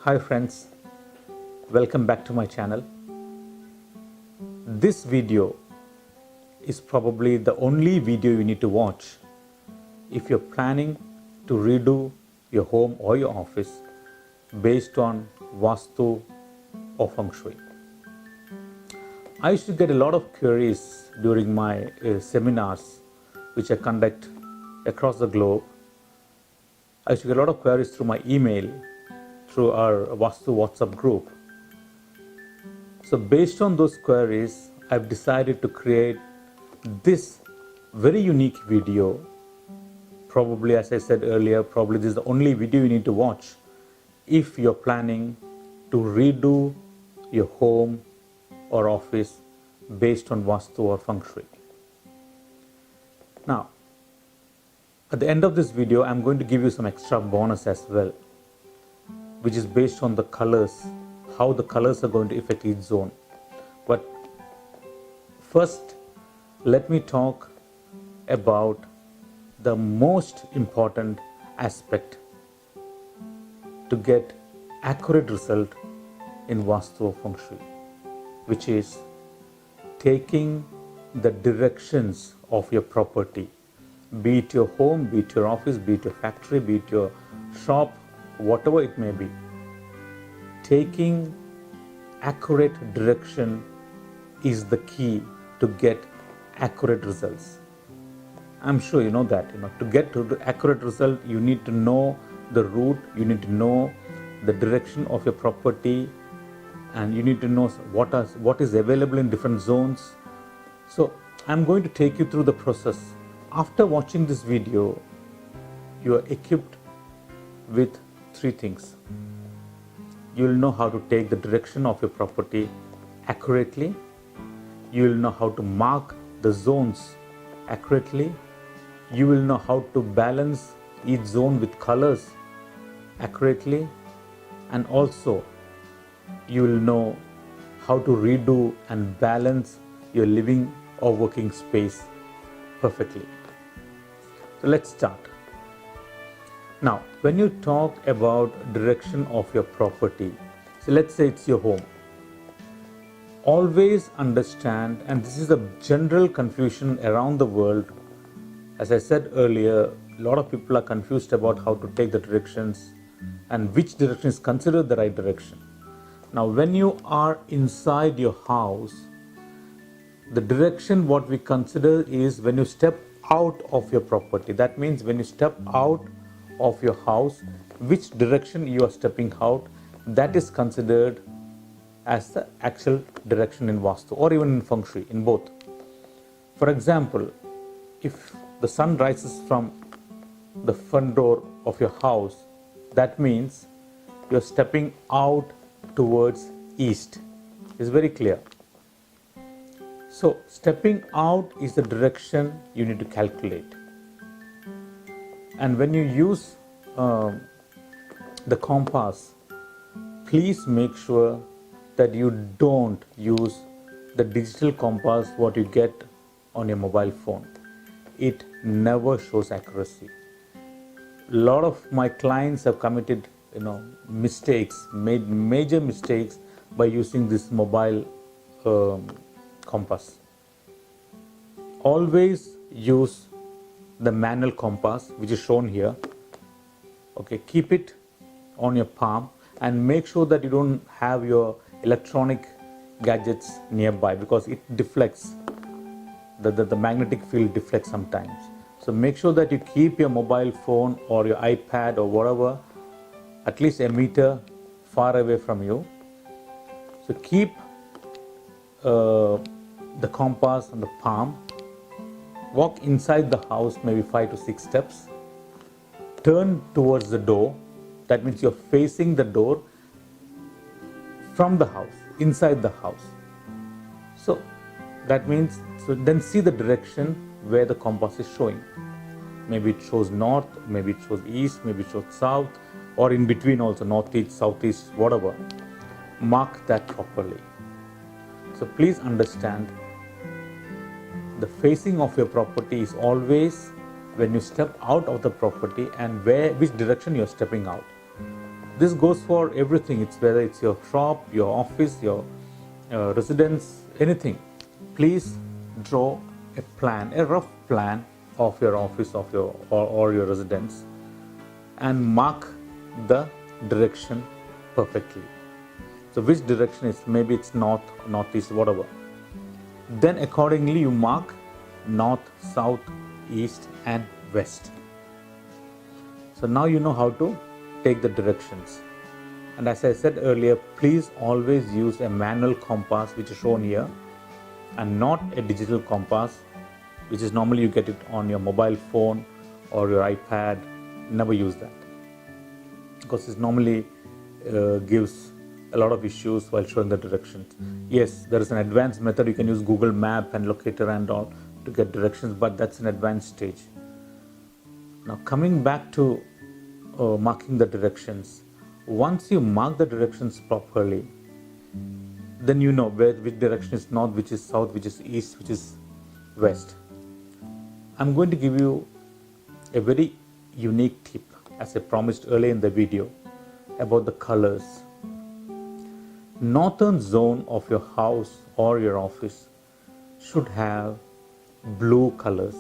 Hi friends, welcome back to my channel. This video is probably the only video you need to watch if you're planning to redo your home or your office based on Vastu or Feng Shui. I used to get a lot of queries during my seminars which I conduct across the globe. I used to get a lot of queries through my email, through our Vastu WhatsApp group. So based on those queries, I've decided to create this very unique video. Probably, as I said earlier, probably this is the only video you need to watch if you're planning to redo your home or office based on Vastu or Feng Shui. Now, at the end of this video, I'm going to give you some extra bonus as well, which is based on the colors, how the colors are going to affect each zone. But first, let me talk about the most important aspect to get accurate result in Vastu or Feng Shui, which is taking the directions of your property, be it your home, be it your office, be it your factory, be it your shop, whatever it may be. Taking accurate direction is the key to get accurate results. I'm sure you know that. To get to the accurate result, you need to know the route, you need to know the direction of your property, and you need to know what is available in different zones. So I'm going to take you through the process. After watching this video, you are equipped with three things. You will know how to take the direction of your property accurately. You will know how to mark the zones accurately. You will know how to balance each zone with colors accurately. And also, you will know how to redo and balance your living or working space perfectly. So let's start. Now, when you talk about direction of your property, so let's say it's your home, always understand, and this is a general confusion around the world. As I said earlier, a lot of people are confused about how to take the directions and which direction is considered the right direction. Now, when you are inside your house, the direction what we consider is when you step out of your property. That means when you step out of your house, which direction you are stepping out, that is considered as the actual direction in Vastu or even in Feng Shui, in both. For example, if the sun rises from the front door of your house, that means you're stepping out towards east. It's very clear. So stepping out is the direction you need to calculate. And when you use the compass, please make sure that you don't use the digital compass what you get on your mobile phone. It never shows accuracy. A lot of my clients have committed mistakes, made major mistakes by using this mobile compass. Always use the manual compass which is shown here. Okay, keep it on your palm and make sure that you don't have your electronic gadgets nearby because it deflects. The magnetic field deflects sometimes. So make sure that you keep your mobile phone or your iPad or whatever at least a meter far away from you. So keep the compass on the palm. Walk inside the house maybe 5 to 6 steps. Turn towards the door. That means you're facing the door from the house, inside the house. So that means, then see the direction where the compass is showing. Maybe it shows north, maybe it shows east, maybe it shows south, or in between also, northeast, southeast, whatever. Mark that properly. So please understand, the facing of your property is always when you step out of the property and which direction you're stepping out. this goes for everything. It's whether it's your shop, your office, your residence, anything. Please draw a plan, a rough plan of your office, of your or your residence, and mark the direction perfectly. So which direction is, maybe it's north, northeast, whatever. Then accordingly you mark north, south, east and west. So now you know how to take the directions. And as I said earlier, please always use a manual compass, which is shown here, and not a digital compass, which is normally you get it on your mobile phone or your iPad. Never use that, because it normally gives a lot of issues while showing the directions. Yes, there is an advanced method. You can use Google Map and locator and all to get directions, but that's an advanced stage. Now coming back to marking the directions, once you mark the directions properly, then you know which direction is north, which is south, which is east, which is west. I'm going to give you a very unique tip, as I promised earlier in the video, about the colors. Northern zone of your house or your office should have blue colors,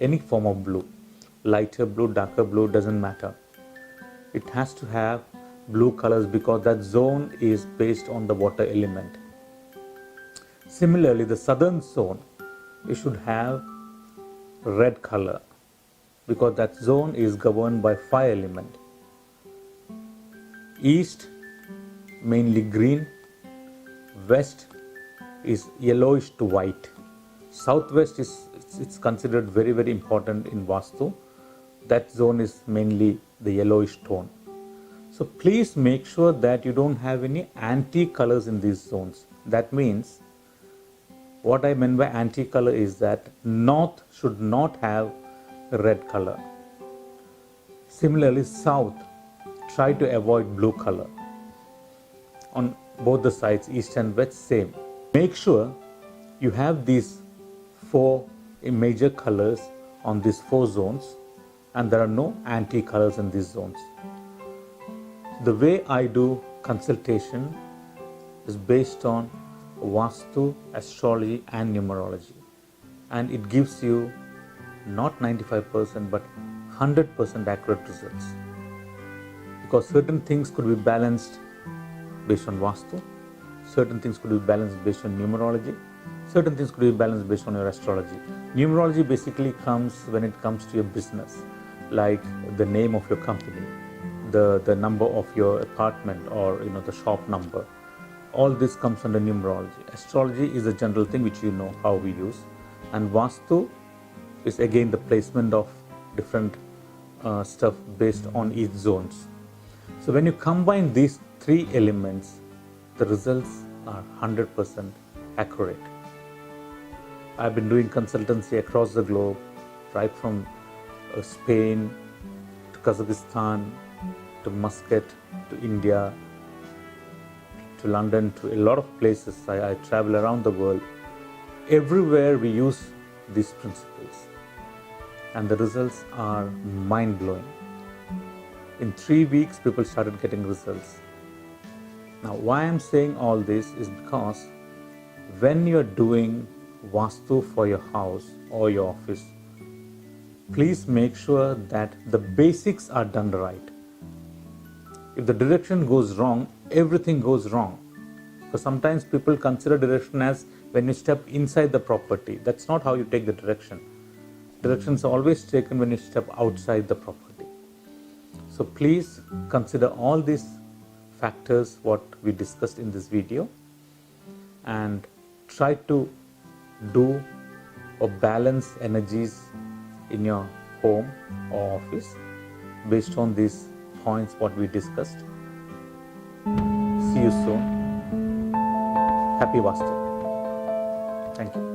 any form of blue, lighter blue, darker blue, doesn't matter. It has to have blue colors because that zone is based on the water element. Similarly, the southern zone, it should have red color because that zone is governed by fire element. East, mainly green. West is yellowish to white. Southwest is, it's considered very, very important in Vastu. That zone is mainly the yellowish tone. So please make sure that you don't have any anti-colors in these zones. That means, what I mean by anti-color is that north should not have red color. Similarly, south, try to avoid blue color. On both the sides, east and west, same. Make sure you have these 4 major colors on these 4 zones, and there are no anti-colors in these zones. The way I do consultation is based on Vastu, astrology and numerology, and it gives you not 95% but 100% accurate results, because certain things could be balanced based on Vastu, certain things could be balanced based on numerology, certain things could be balanced based on your astrology. Numerology basically comes when it comes to your business, like the name of your company, the number of your apartment, or the shop number. All this comes under numerology. Astrology is a general thing which you know how we use, and Vastu is again the placement of different stuff based on each zones. So when you combine these 3 elements, the results are 100% accurate. I've been doing consultancy across the globe, right from Spain to Kazakhstan to Muscat to India to London to a lot of places. I travel around the world. Everywhere we use these principles, and the results are mind-blowing. In 3 weeks, people started getting results. Now, why I'm saying all this is because when you're doing Vastu for your house or your office, please make sure that the basics are done right. If the direction goes wrong, everything goes wrong. Because sometimes people consider direction as when you step inside the property. That's not how you take the direction. Directions are always taken when you step outside the property. So please consider all these factors what we discussed in this video, and try to do or balance energies in your home or office based on these points what we discussed. See you soon. Happy Vastu. Thank you.